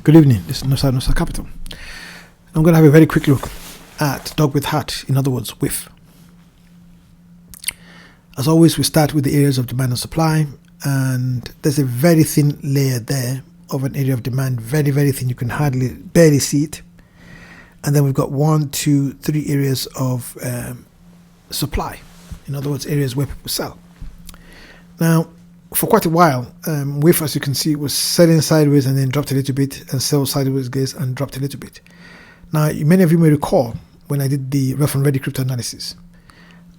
Good evening, this is Nosa Capital. I'm going to have a very quick look at dog with hat, in other words, WIF. As always, we start with the areas of demand and supply, and there's a very thin layer there of an area of demand, very thin. You can barely see it. And then we've got 1, 2, 3 areas of supply, in other words, areas where people sell. Now, for quite a while, WIF, as you can see, was selling sideways and then dropped a little bit, and sell sideways again and dropped a little bit. Now, many of you may recall when I did the rough and ready crypto analysis,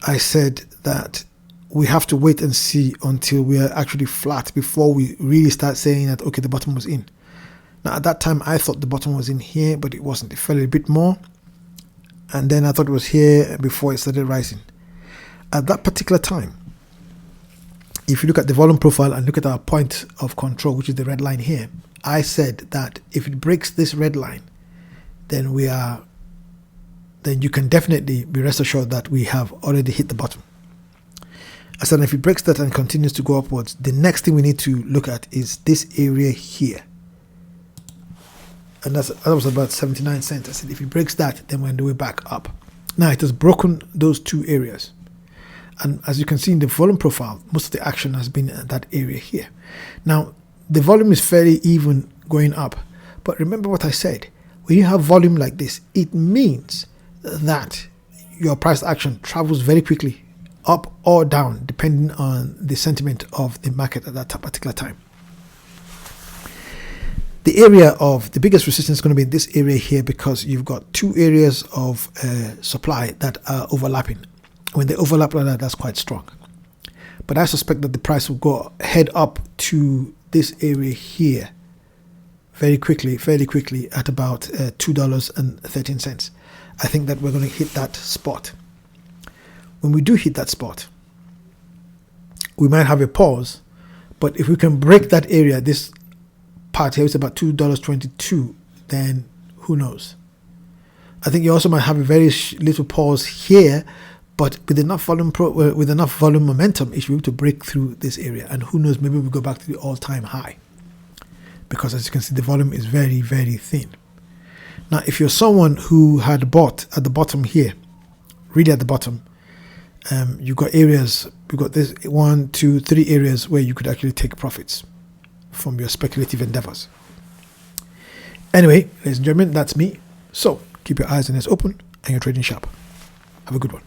I said that we have to wait and see until we are actually flat before we really start saying that, okay, the bottom was in. Now, at that time, I thought the bottom was in here, but it wasn't. It fell a bit more, and then I thought it was here before it started rising. At that particular time, if you look at the volume profile and look at our point of control, which is the red line here, I said that if it breaks this red line, then you can definitely be rest assured that we have already hit the bottom. I said if it breaks that and continues to go upwards, the next thing we need to look at is this area here. And that was about 79 cents. I said if it breaks that, then we're on the way back up. Now it has broken those two areas. And as you can see in the volume profile, most of the action has been at that area here. Now, the volume is fairly even going up. But remember what I said. When you have volume like this, it means that your price action travels very quickly, up or down, depending on the sentiment of the market at that particular time. The area of the biggest resistance is going to be in this area here, because you've got two areas of supply that are overlapping. When they overlap like that, that's quite strong. But I suspect that the price will go head up to this area here fairly quickly at about $2.13. I think that we're going to hit that spot. When we do hit that spot, we might have a pause, but if we can break that area, this part here is about $2.22, then who knows? I think you also might have a very little pause here, but with enough volume momentum, it should be able to break through this area. And who knows, maybe we'll go back to the all-time high. Because as you can see, the volume is very thin. Now, if you're someone who had bought at the bottom here, really at the bottom, you've got areas, you've got this 1, 2, 3 areas where you could actually take profits from your speculative endeavors. Anyway, ladies and gentlemen, that's me. So keep your eyes and ears open and you're trading sharp. Have a good one.